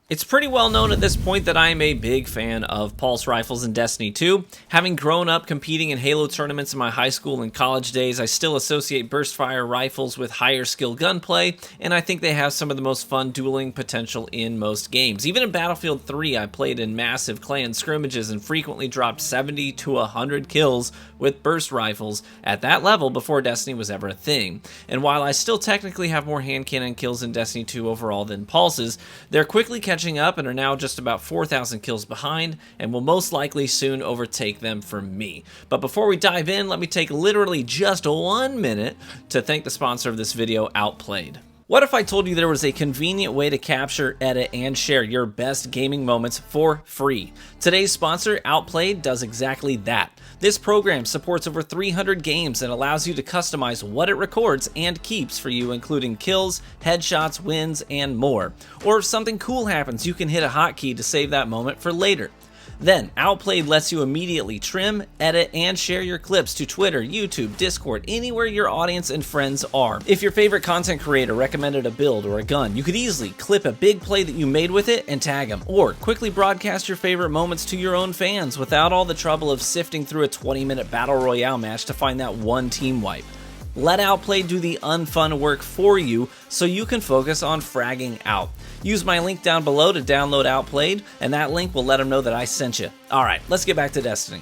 It's pretty well known at this point that I am a big fan of pulse rifles in Destiny 2. Having grown up competing in Halo tournaments in my high school and college days, I still associate burst fire rifles with higher skill gunplay, and I think they have some of the most fun dueling potential in most games. Even in Battlefield 3, I played in massive clan scrimmages and frequently dropped 70 to 100 kills with burst rifles at that level before Destiny was ever a thing. And while I still technically have more hand cannon kills in Destiny 2 overall than pulses, they're quickly catching up and are now just about 4,000 kills behind and will most likely soon overtake them for me. But before we dive in, let me take literally just 1 minute to thank the sponsor of this video, Outplayed. What if I told you there was a convenient way to capture, edit, and share your best gaming moments for free? Today's sponsor, Outplayed, does exactly that. This program supports over 300 games and allows you to customize what it records and keeps for you, including kills, headshots, wins, and more. Or if something cool happens, you can hit a hotkey to save that moment for later. Then, Outplayed lets you immediately trim, edit, and share your clips to Twitter, YouTube, Discord, anywhere your audience and friends are. If your favorite content creator recommended a build or a gun, you could easily clip a big play that you made with it and tag them, or quickly broadcast your favorite moments to your own fans without all the trouble of sifting through a 20-minute battle royale match to find that one team wipe. Let Outplay do the unfun work for you so you can focus on fragging out. Use my link down below to download Outplayed, and that link will let them know that I sent you. Alright, let's get back to Destiny.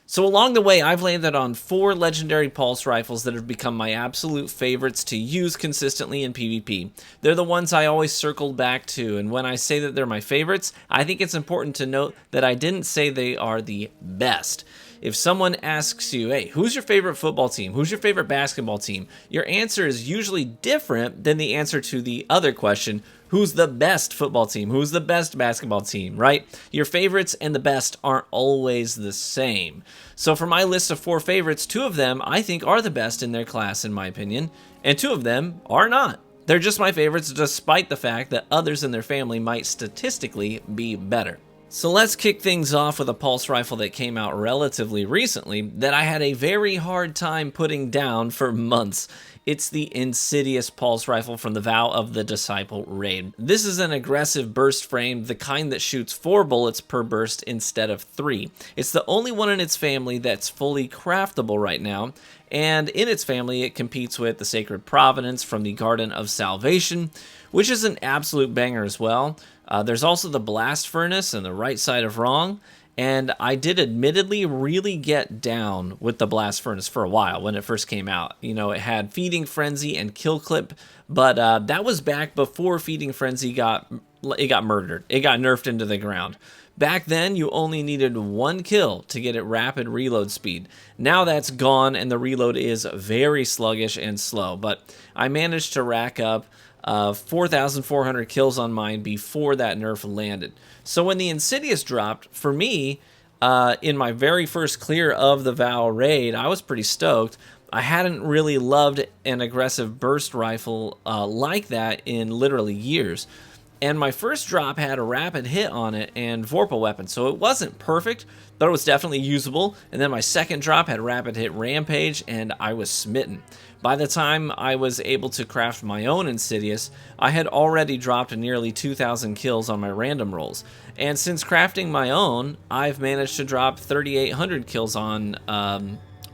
So along the way, I've landed on 4 legendary pulse rifles that have become my absolute favorites to use consistently in PvP. They're the ones I always circled back to, and when I say that they're my favorites, I think it's important to note that I didn't say they are the best. If someone asks you, hey, who's your favorite football team? Who's your favorite basketball team? Your answer is usually different than the answer to the other question, who's the best football team? Who's the best basketball team, right? Your favorites and the best aren't always the same. So for my list of 4 favorites, 2 of them I think are the best in their class, in my opinion, and 2 of them are not. They're just my favorites despite the fact that others in their family might statistically be better. So let's kick things off with a pulse rifle that came out relatively recently that I had a very hard time putting down for months. It's the Insidious pulse rifle from the Vow of the Disciple raid. This is an aggressive burst frame, the kind that shoots 4 bullets per burst instead of 3. It's the only one in its family that's fully craftable right now, and in its family it competes with the Sacred Providence from the Garden of Salvation, which is an absolute banger as well. There's also the Blast Furnace and the Right Side of Wrong, and I did admittedly really get down with the Blast Furnace for a while when it first came out. You know, it had Feeding Frenzy and Kill Clip, but that was back before Feeding Frenzy got murdered. It got nerfed into the ground. Back then, you only needed 1 kill to get it rapid reload speed. Now that's gone, and the reload is very sluggish and slow, but I managed to rack up 4,400 kills on mine before that nerf landed. So when the Insidious dropped, for me, in my very first clear of the Vow raid, I was pretty stoked. I hadn't really loved an aggressive burst rifle like that in literally years. And my first drop had a rapid hit on it and Vorpal weapon, so it wasn't perfect, but it was definitely usable. And then my second drop had rapid hit Rampage, and I was smitten. By the time I was able to craft my own Insidious, I had already dropped nearly 2,000 kills on my random rolls. And since crafting my own, I've managed to drop 3,800 kills on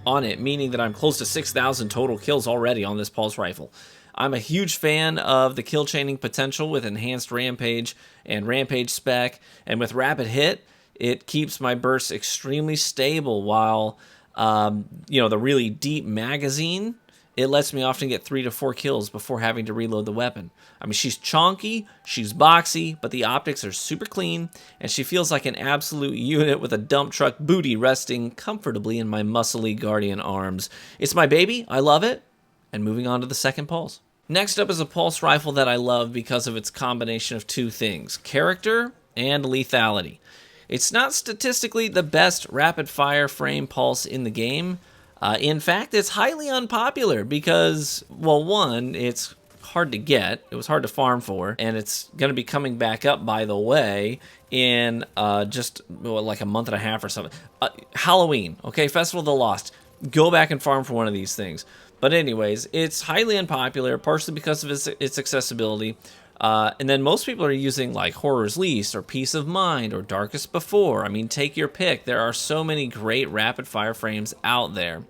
it, meaning that I'm close to 6,000 total kills already on this pulse rifle. I'm a huge fan of the kill chaining potential with enhanced Rampage and Rampage spec, and with rapid hit, it keeps my bursts extremely stable while, the really deep magazine, it lets me often get 3 to 4 kills before having to reload the weapon. I mean, she's chonky, she's boxy, but the optics are super clean, and she feels like an absolute unit with a dump truck booty resting comfortably in my muscly guardian arms. It's my baby, I love it, and moving on to the second pulse. Next up is a pulse rifle that I love because of its combination of 2 things, character and lethality. It's not statistically the best rapid-fire frame pulse in the game. In fact, it's highly unpopular because, well, 1, it's hard to get. It was hard to farm for, and it's going to be coming back up, by the way, in just like a month and a half or something. Halloween, okay, Festival of the Lost. Go back and farm for one of these things. But anyways, it's highly unpopular, partially because of its accessibility, And then most people are using like Horror's Least or Peace of Mind or Darkest Before. I mean, take your pick. There are so many great rapid fire frames out there.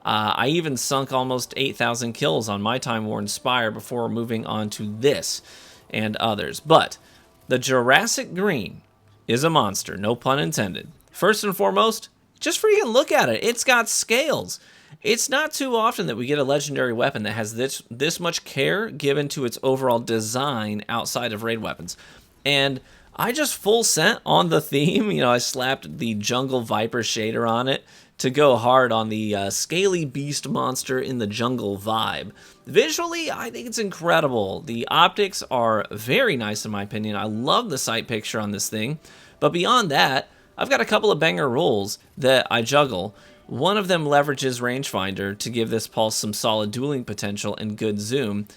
I even sunk almost 8,000 kills on my Time Worn Spire before moving on to this and others. But the Jurassic Green is a monster, no pun intended. First and foremost, just freaking look at it. It's got scales. It's not too often that we get a legendary weapon that has this much care given to its overall design outside of raid weapons. And I just full sent on the theme. You know, I slapped the Jungle Viper shader on it to go hard on the scaly beast monster in the jungle vibe. Visually, I think it's incredible. The optics are very nice in my opinion. I love the sight picture on this thing. But beyond that, I've got a couple of banger rolls that I juggle. One of them leverages rangefinder to give this pulse some solid dueling potential and good zoom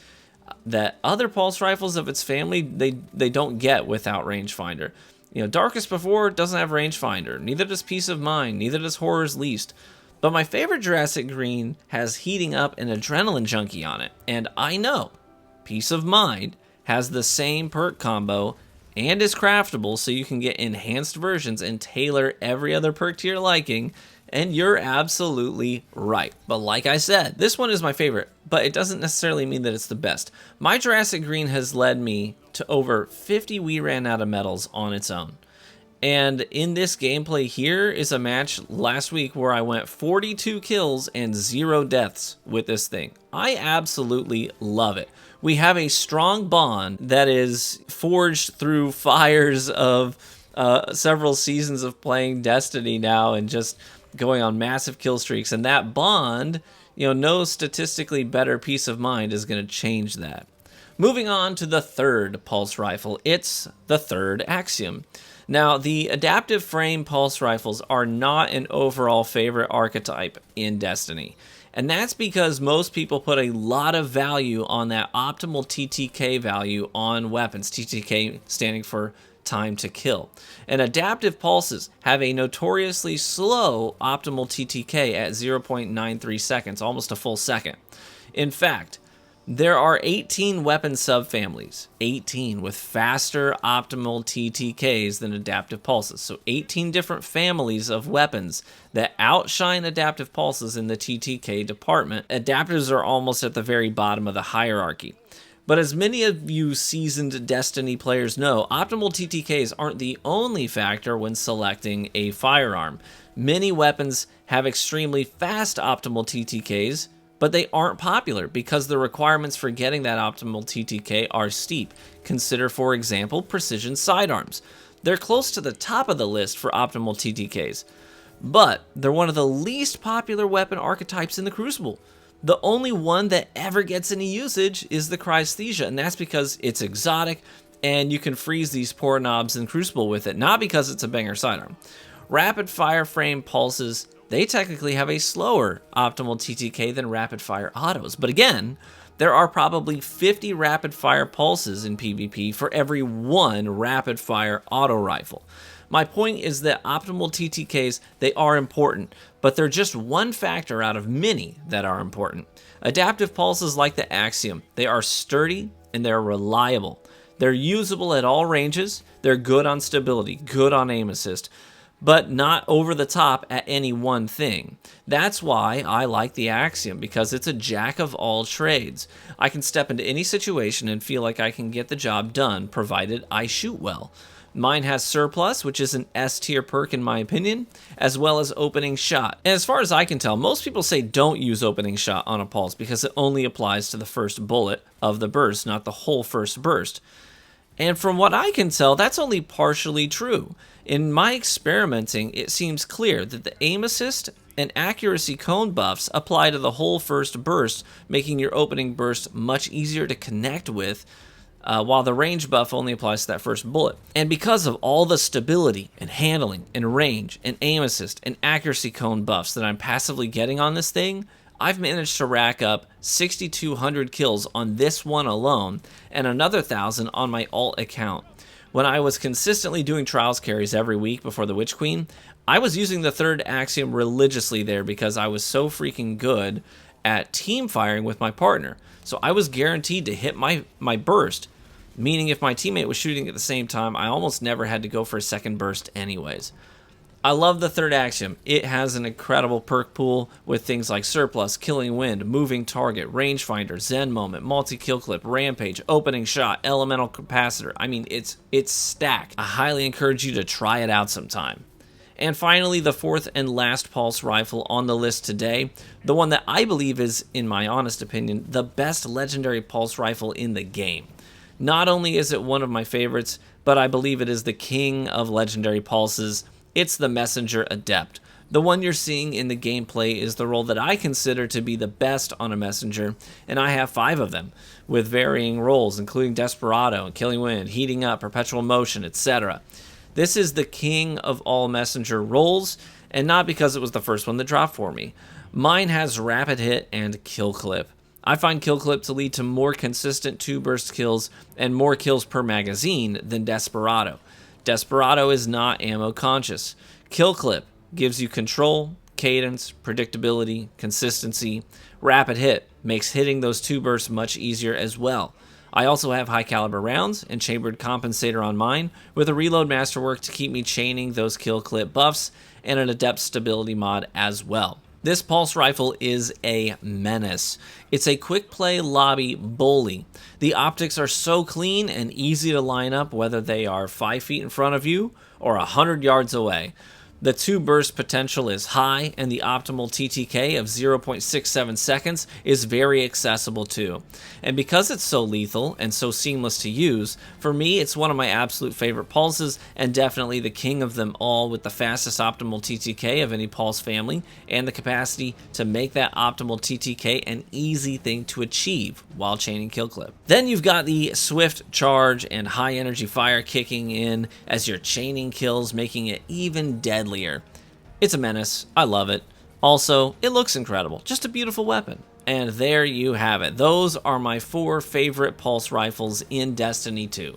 that other pulse rifles of its family, they don't get without rangefinder. You know, Darkest Before doesn't have rangefinder, neither does Peace of Mind, neither does Horror's Least. But my favorite Jurassic Green has Heating Up and Adrenaline Junkie on it, and I know Peace of Mind has the same perk combo and is craftable so you can get enhanced versions and tailor every other perk to your liking, and you're absolutely right. But like I said, this one is my favorite, but it doesn't necessarily mean that it's the best. My Jurassic Green has led me to over 50 We Ran Out of medals on its own. And in this gameplay here is a match last week where I went 42 kills and 0 deaths with this thing. I absolutely love it. We have a strong bond that is forged through fires of several seasons of playing Destiny now and just going on massive kill streaks. And that bond, you know, no statistically better Peace of Mind is going to change that. Moving on to the third pulse rifle, it's the Third Axiom. Now, the adaptive frame pulse rifles are not an overall favorite archetype in Destiny. And that's because most people put a lot of value on that optimal TTK value on weapons, TTK standing for time to kill. And adaptive pulses have a notoriously slow optimal TTK at 0.93 seconds, almost a full second. In fact, there are 18 weapon subfamilies, 18 with faster optimal TTKs than adaptive pulses. So 18 different families of weapons that outshine adaptive pulses in the TTK department. Adapters are almost at the very bottom of the hierarchy. But as many of you seasoned Destiny players know, optimal TTKs aren't the only factor when selecting a firearm. Many weapons have extremely fast optimal TTKs, but they aren't popular because the requirements for getting that optimal TTK are steep. Consider, for example, precision sidearms. They're close to the top of the list for optimal TTKs, but they're one of the least popular weapon archetypes in the Crucible. The only one that ever gets any usage is the Chrysthesia, and that's because it's exotic and you can freeze these poor knobs in Crucible with it, not because it's a banger sidearm. Rapid fire frame pulses, they technically have a slower optimal TTK than rapid fire autos, but again, there are probably 50 rapid fire pulses in PvP for every one rapid fire auto rifle. My point is that optimal TTKs, they are important, but they're just one factor out of many that are important. Adaptive pulses like the Axiom, they are sturdy and they're reliable. They're usable at all ranges, they're good on stability, good on aim assist, but not over the top at any one thing. That's why I like the Axiom, because it's a jack of all trades. I can step into any situation and feel like I can get the job done, provided I shoot well. Mine has Surplus, which is an S tier perk in my opinion, as well as Opening Shot. And as far as I can tell, most people say don't use Opening Shot on a pulse because it only applies to the first bullet of the burst, not the whole first burst. And from what I can tell, that's only partially true. In my experimenting, it seems clear that the aim assist and accuracy cone buffs apply to the whole first burst, making your opening burst much easier to connect with, while the range buff only applies to that first bullet. And because of all the stability and handling and range and aim assist and accuracy cone buffs that I'm passively getting on this thing, I've managed to rack up 6,200 kills on this one alone and another 1,000 on my alt account. When I was consistently doing trials carries every week before the Witch Queen, I was using the Third Axiom religiously there because I was so freaking good at team firing with my partner. So I was guaranteed to hit my burst meaning if my teammate was shooting at the same time, I almost never had to go for a second burst anyways. I love the Third Axiom. It has an incredible perk pool with things like Surplus, Killing Wind, Moving Target, Rangefinder, Zen Moment, Multi-Kill Clip, Rampage, Opening Shot, Elemental Capacitor. I mean, it's stacked. I highly encourage you to try it out sometime. And finally, the fourth and last pulse rifle on the list today, the one that I believe is, in my honest opinion, the best legendary pulse rifle in the game. Not only is it one of my favorites, but I believe it is the king of legendary pulses. It's the Messenger Adept. The one you're seeing in the gameplay is the role that I consider to be the best on a Messenger, and I have 5 of them, with varying roles, including Desperado and Killing Wind, Heating Up, Perpetual Motion, etc. This is the king of all Messenger roles, and not because it was the first one that dropped for me. Mine has Rapid Hit and Kill Clip. I find Kill Clip to lead to more consistent 2-burst kills and more kills per magazine than Desperado. Desperado is not ammo conscious. Kill Clip gives you control, cadence, predictability, consistency. Rapid Hit makes hitting those 2 bursts much easier as well. I also have high caliber rounds and chambered compensator on mine, with a reload masterwork to keep me chaining those Kill Clip buffs, and an adept stability mod as well. This pulse rifle is a menace. It's a quick play lobby bully. The optics are so clean and easy to line up, whether they are 5 feet in front of you or 100 yards away. The 2-burst potential is high, and the optimal TTK of 0.67 seconds is very accessible too. And because it's so lethal and so seamless to use, for me it's one of my absolute favorite pulses, and definitely the king of them all, with the fastest optimal TTK of any pulse family, and the capacity to make that optimal TTK an easy thing to achieve while chaining Kill Clip. Then you've got the swift charge and high energy fire kicking in as you're chaining kills, making it even deadlier. It's a menace. I love it. Also, it looks incredible. Just a beautiful weapon. And there you have it. Those are my 4 favorite pulse rifles in Destiny 2.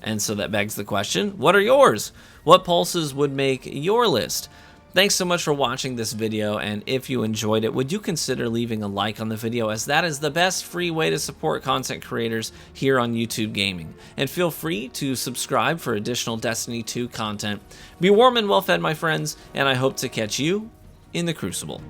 And so that begs the question, what are yours? What pulses would make your list? Thanks so much for watching this video, and if you enjoyed it, would you consider leaving a like on the video, as that is the best free way to support content creators here on YouTube Gaming. And feel free to subscribe for additional Destiny 2 content. Be warm and well fed, my friends, and I hope to catch you in the Crucible.